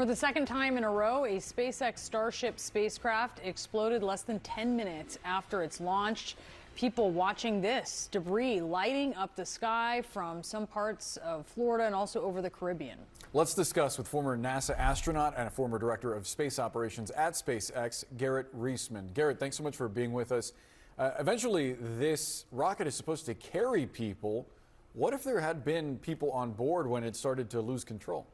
For the second time in a row, a SpaceX Starship spacecraft exploded less than 10 minutes after it's launched. People watching this debris lighting up the sky from some parts of Florida and also over the Caribbean. Let's discuss with former NASA astronaut and a former director of space operations at SpaceX, Garrett Reisman. Garrett, thanks so much for being with us. Eventually, this rocket is supposed to carry people. What if there had been people on board when it started to lose control?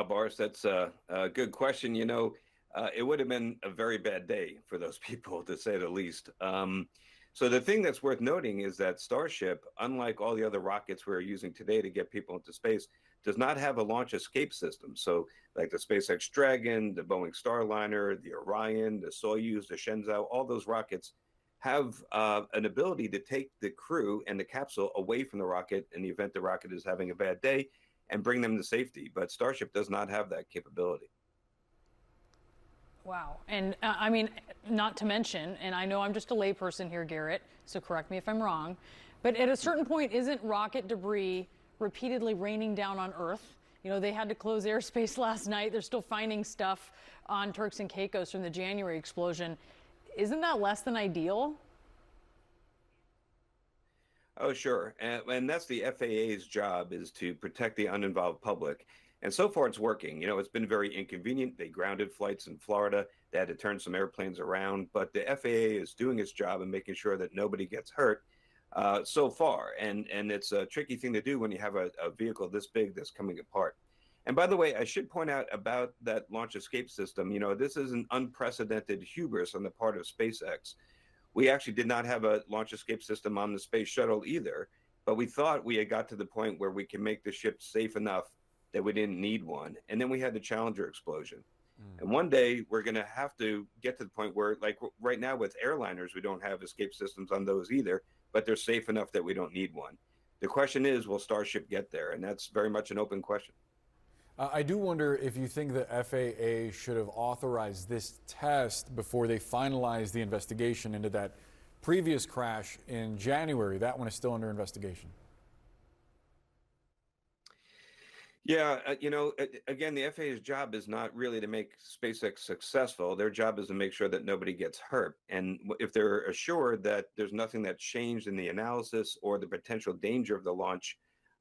Boris, that's a good question. It would have been a very bad day for those people, to say the least. So the thing that's worth noting is that Starship, unlike all the other rockets we're using today to get people into space, does not have a launch escape system. So like the SpaceX Dragon, the Boeing Starliner, the Orion, the Soyuz, the Shenzhou, all those rockets have an ability to take the crew and the capsule away from the rocket in the event the rocket is having a bad day and bring them to safety. But Starship does not have that capability. Wow. And I mean, not to mention, and I know I'm just a layperson here, Garrett, so correct me if I'm wrong, but at a certain point, isn't rocket debris repeatedly raining down on Earth? You know, they had to close airspace last night. They're still finding stuff on Turks and Caicos from the January explosion. Isn't that less than ideal? Oh, sure. And that's the FAA's job, is to protect the uninvolved public. And so far it's working. It's been very inconvenient. They grounded flights in Florida. They had to turn some airplanes around. But the FAA is doing its job and making sure that nobody gets hurt so far. And it's a tricky thing to do when you have a vehicle this big that's coming apart. And by the way, I should point out about that launch escape system, this is an unprecedented hubris on the part of SpaceX. We actually did not have a launch escape system on the space shuttle either, but we thought we had got to the point where we can make the ship safe enough that we didn't need one. And then we had the Challenger explosion. And one day we're going to have to get to the point where, like right now with airliners, we don't have escape systems on those either, but they're safe enough that we don't need one. The question is, will Starship get there? And that's very much an open question. I do wonder if you think the FAA should have authorized this test before they finalized the investigation into that previous crash in January. That one is still under investigation. Yeah, again, the FAA's job is not really to make SpaceX successful. Their job is to make sure that nobody gets hurt. And if they're assured that there's nothing that's changed in the analysis or the potential danger of the launch,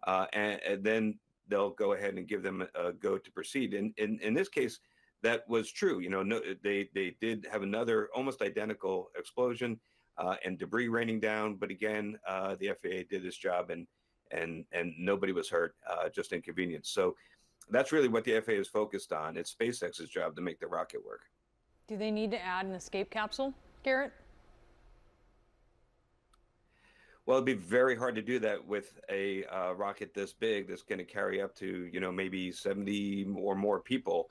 and then they'll go ahead and give them a go to proceed. In this case, that was true. No, they did have another almost identical explosion and debris raining down. But again, the FAA did its job and nobody was hurt, just inconvenience. So that's really what the FAA is focused on. It's SpaceX's job to make the rocket work. Do they need to add an escape capsule, Garrett? Well, it'd be very hard to do that with a rocket this big that's going to carry up to, maybe 70 or more people.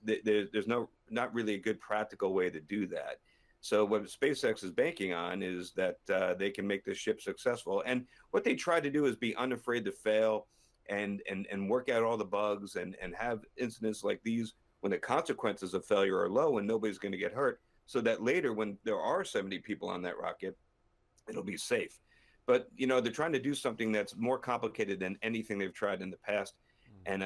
There's not really a good practical way to do that. So what SpaceX is banking on is that they can make this ship successful. And what they try to do is be unafraid to fail and work out all the bugs and have incidents like these when the consequences of failure are low and nobody's going to get hurt, so that later when there are 70 people on that rocket, it'll be safe. But they're trying to do something that's more complicated than anything they've tried in the past. And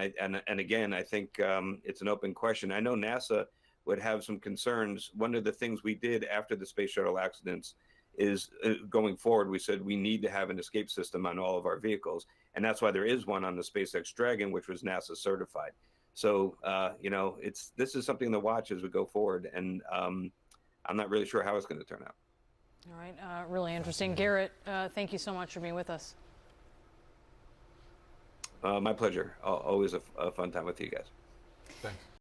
again, I think it's an open question. I know NASA would have some concerns. One of the things we did after the space shuttle accidents is going forward, we said we need to have an escape system on all of our vehicles. And that's why there is one on the SpaceX Dragon, which was NASA certified. So, this is something to watch as we go forward. And I'm not really sure how it's going to turn out. All right, really interesting. Garrett, thank you so much for being with us. My pleasure. Always a fun time with you guys. Thanks.